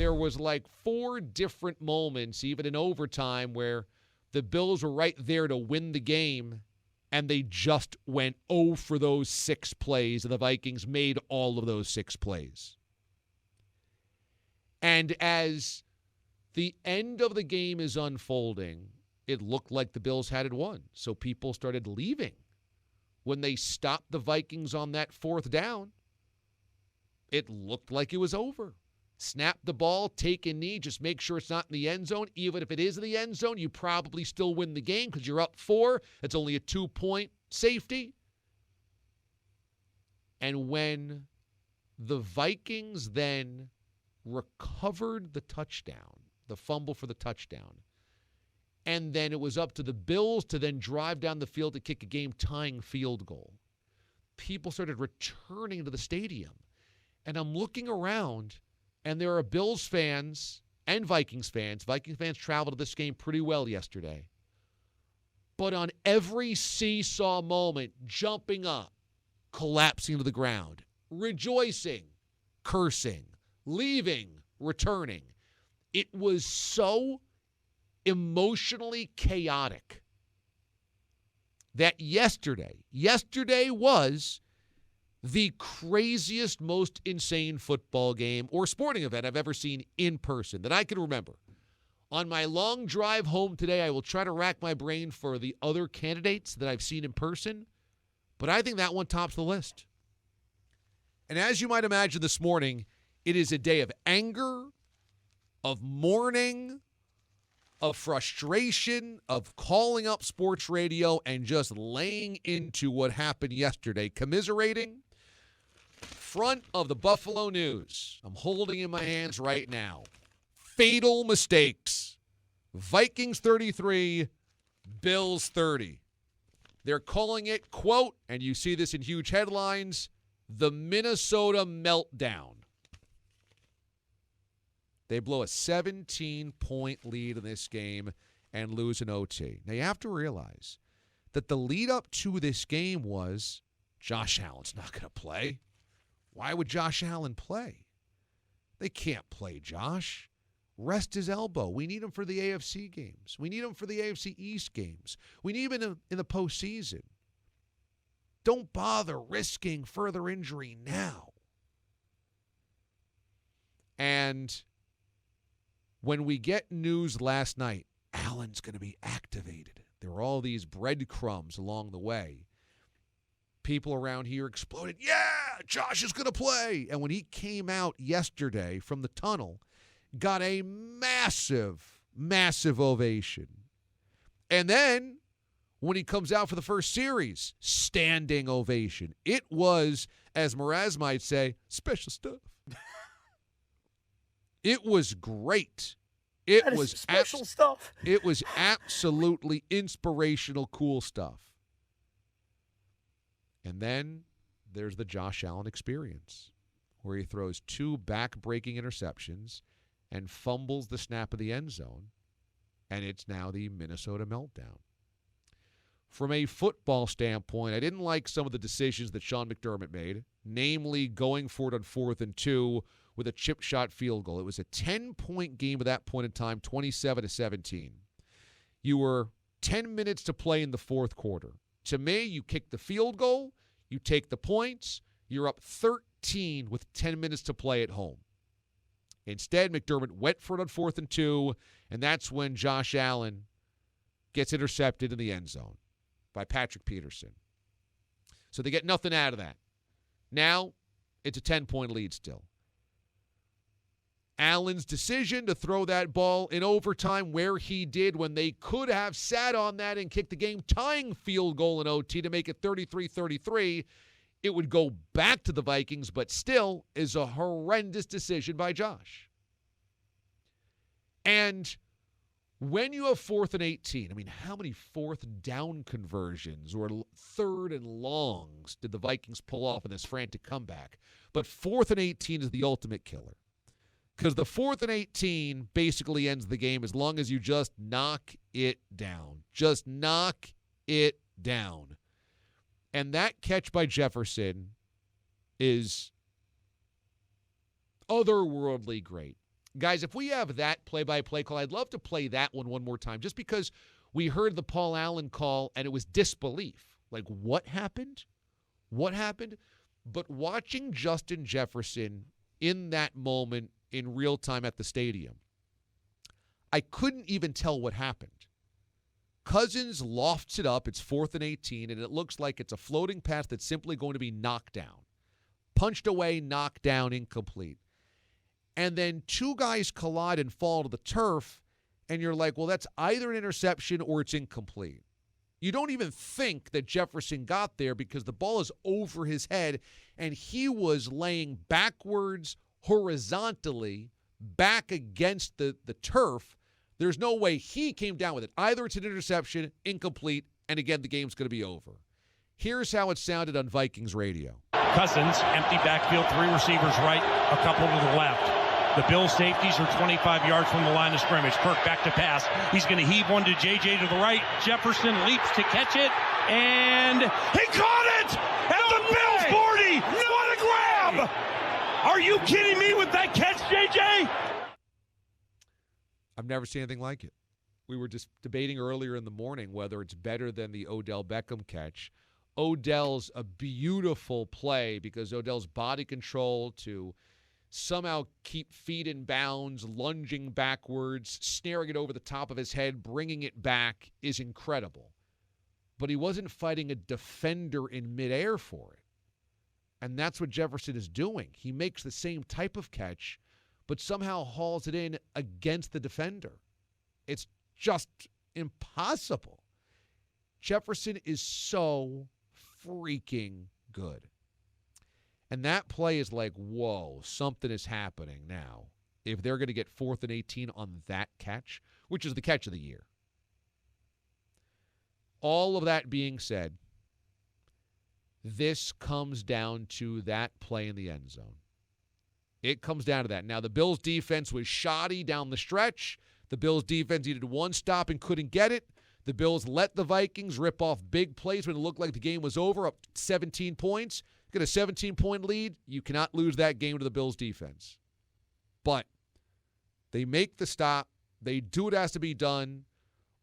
there was like 4 different moments, even in overtime, where the Bills were right there to win the game, and they just went 0 for those 6 plays, and the Vikings made all of those 6 plays. And as the end of the game is unfolding, it looked like the Bills had it won. So people started leaving. When they stopped the Vikings on that 4th down, it looked like it was over. Snap the ball, take a knee, just make sure it's not in the end zone. Even if it is in the end zone, you probably still win the game because you're up 4. It's only a 2-point safety. And when the Vikings then recovered the touchdown, the fumble for the touchdown, and then it was up to the Bills to then drive down the field to kick a game-tying field goal, people started returning to the stadium. And I'm looking around, and there are Bills fans and Vikings fans. Vikings fans traveled to this game pretty well yesterday. But on every seesaw moment, jumping up, collapsing to the ground, rejoicing, cursing, leaving, returning. It was so emotionally chaotic that yesterday was the craziest, most insane football game or sporting event I've ever seen in person that I can remember. On my long drive home today, I will try to rack my brain for the other candidates that I've seen in person, but I think that one tops the list. And as you might imagine this morning, it is a day of anger, of mourning, of frustration, of calling up sports radio and just laying into what happened yesterday, commiserating. Front of the Buffalo News. I'm holding in my hands right now. Fatal mistakes. Vikings 33, Bills 30. They're calling it, quote, and you see this in huge headlines, the Minnesota meltdown. They blow a 17-point lead in this game and lose an OT. Now, you have to realize that the lead up to this game was Josh Allen's not going to play. Why would Josh Allen play? They can't play Josh. Rest his elbow. We need him for the AFC games. We need him for the AFC East games. We need him in the postseason. Don't bother risking further injury now. And when we get news last night, Allen's going to be activated. There were all these breadcrumbs along the way. People around here exploded, yeah, Josh is going to play. And when he came out yesterday from the tunnel, got a massive, massive ovation. And then when he comes out for the first series, standing ovation. It was, as Mraz might say, special stuff. It was great. It was special stuff. It was absolutely inspirational, cool stuff. And then there's the Josh Allen experience, where he throws 2 back-breaking interceptions and fumbles the snap of the end zone, and it's now the Minnesota meltdown. From a football standpoint, I didn't like some of the decisions that Sean McDermott made, namely going for it on 4th and 2 with a chip shot field goal. It was a 10-point game at that point in time, 27-17. You were 10 minutes to play in the 4th quarter. To me, you kick the field goal, you take the points, you're up 13 with 10 minutes to play at home. Instead, McDermott went for it on 4th and 2, and that's when Josh Allen gets intercepted in the end zone by Patrick Peterson. So they get nothing out of that. Now, it's a 10-point lead still. Allen's decision to throw that ball in overtime where he did when they could have sat on that and kicked the game-tying field goal in OT to make it 33-33, it would go back to the Vikings, but still is a horrendous decision by Josh. And when you have 4th and 18, I mean, how many 4th down conversions or 3rd and longs did the Vikings pull off in this frantic comeback? But 4th and 18 is the ultimate killer. Because the 4th and 18 basically ends the game as long as you just knock it down. Just knock it down. And that catch by Jefferson is otherworldly great. Guys, if we have that play-by-play call, I'd love to play that one more time, just because we heard the Paul Allen call and it was disbelief. Like, what happened? What happened? But watching Justin Jefferson in that moment in real time at the stadium, I couldn't even tell what happened. Cousins lofts it up. It's 4th and 18, and it looks like it's a floating pass that's simply going to be knocked down. Punched away, knocked down, incomplete. And then two guys collide and fall to the turf, and you're like, well, that's either an interception or it's incomplete. You don't even think that Jefferson got there because the ball is over his head, and he was laying backwards, horizontally, back against the turf. There's no way he came down with it. Either it's an interception, incomplete, and again, the game's going to be over. Here's how it sounded on Vikings radio. Cousins, empty backfield, 3 receivers right, a couple to the left. The Bills safeties are 25 yards from the line of scrimmage. Kirk back to pass. He's going to heave one to JJ to the right. Jefferson leaps to catch it, and he caught it at the Bills 40. What a grab! Are you kidding me with that catch, JJ? I've never seen anything like it. We were just debating earlier in the morning whether it's better than the Odell Beckham catch. Odell's a beautiful play because Odell's body control to somehow keep feet in bounds, lunging backwards, snaring it over the top of his head, bringing it back is incredible. But he wasn't fighting a defender in midair for it. And that's what Jefferson is doing. He makes the same type of catch, but somehow hauls it in against the defender. It's just impossible. Jefferson is so freaking good. And that play is like, whoa, something is happening now. If they're going to get 4th and 18 on that catch, which is the catch of the year. All of that being said, this comes down to that play in the end zone. It comes down to that. Now, the Bills' defense was shoddy down the stretch. The Bills' defense needed one stop and couldn't get it. The Bills let the Vikings rip off big plays when it looked like the game was over, up 17 points. Get a 17-point lead. You cannot lose that game to the Bills' defense. But they make the stop. They do what has to be done.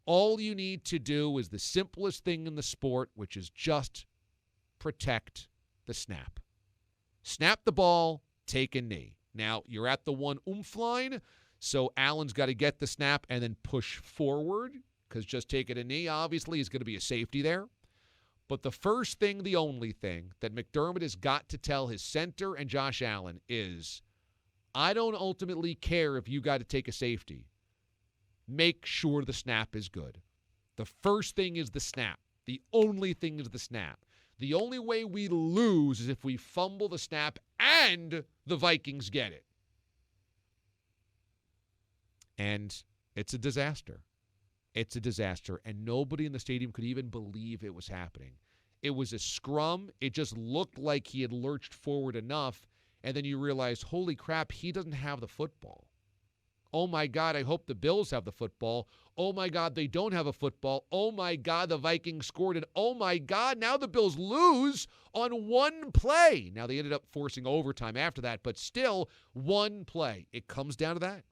All you need to do is the simplest thing in the sport, which is just protect the snap. Snap the ball, take a knee. Now, you're at the 1 oomph line, so Allen's got to get the snap and then push forward, because just taking a knee, obviously, is going to be a safety there. But the first thing, the only thing that McDermott has got to tell his center and Josh Allen is, I don't ultimately care if you got to take a safety. Make sure the snap is good. The first thing is the snap. The only thing is the snap. The only way we lose is if we fumble the snap and the Vikings get it. And it's a disaster. It's a disaster, and nobody in the stadium could even believe it was happening. It was a scrum. It just looked like he had lurched forward enough, and then you realize, holy crap, he doesn't have the football. Oh, my God, I hope the Bills have the football. Oh, my God, they don't have a football. Oh, my God, the Vikings scored, and oh, my God, now the Bills lose on one play. Now, they ended up forcing overtime after that, but still, one play. It comes down to that.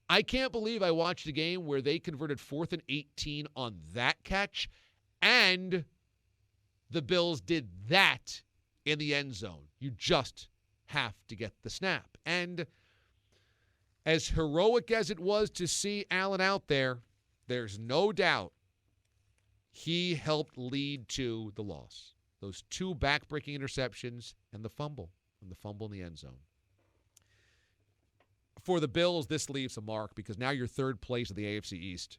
I can't believe I watched a game where they converted 4th and 18 on that catch, and the Bills did that in the end zone. You just have to get the snap. And as heroic as it was to see Allen out there, there's no doubt he helped lead to the loss. Those 2 back-breaking interceptions and the fumble in the end zone. For the Bills, this leaves a mark because now you're 3rd place in the AFC East.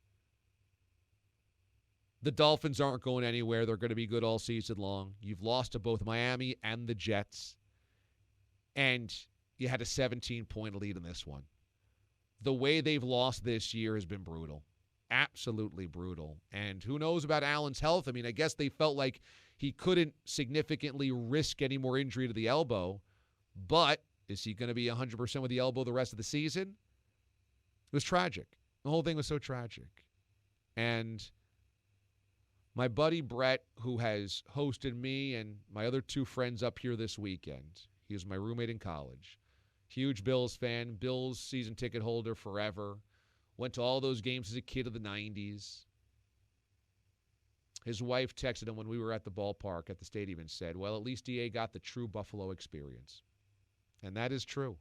The Dolphins aren't going anywhere. They're going to be good all season long. You've lost to both Miami and the Jets. And you had a 17-point lead in this one. The way they've lost this year has been brutal. Absolutely brutal. And who knows about Allen's health? I mean, I guess they felt like he couldn't significantly risk any more injury to the elbow. But is he going to be 100% with the elbow the rest of the season? It was tragic. The whole thing was so tragic. And my buddy Brett, who has hosted me and my other 2 friends up here this weekend, he was my roommate in college. Huge Bills fan, Bills season ticket holder forever. Went to all those games as a kid of the 90s. His wife texted him when we were at the ballpark at the stadium and said, well, at least DA got the true Buffalo experience. And that is true.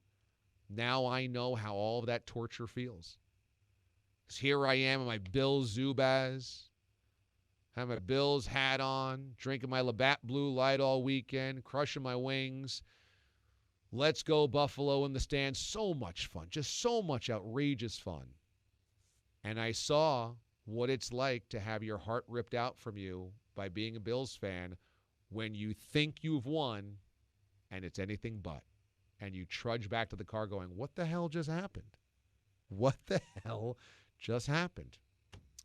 Now I know how all of that torture feels. Because here I am in my Bills Zubaz, have my Bills hat on, drinking my Labatt Blue Light all weekend, crushing my wings. Let's go Buffalo in the stands. So much fun. Just so much outrageous fun. And I saw what it's like to have your heart ripped out from you by being a Bills fan when you think you've won and it's anything but. And you trudge back to the car going, what the hell just happened? What the hell just happened?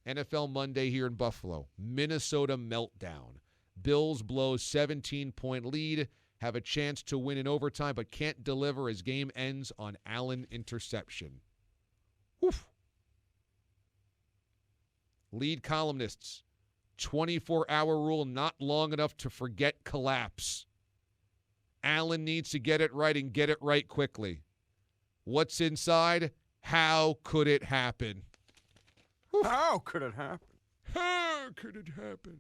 NFL Monday here in Buffalo. Minnesota meltdown. Bills blow 17-point lead, have a chance to win in overtime, but can't deliver as game ends on Allen interception. Woof. Lead columnists. 24-hour rule not long enough to forget collapse. Allen needs to get it right and get it right quickly. What's inside? How could it happen? How could it happen? How could it happen?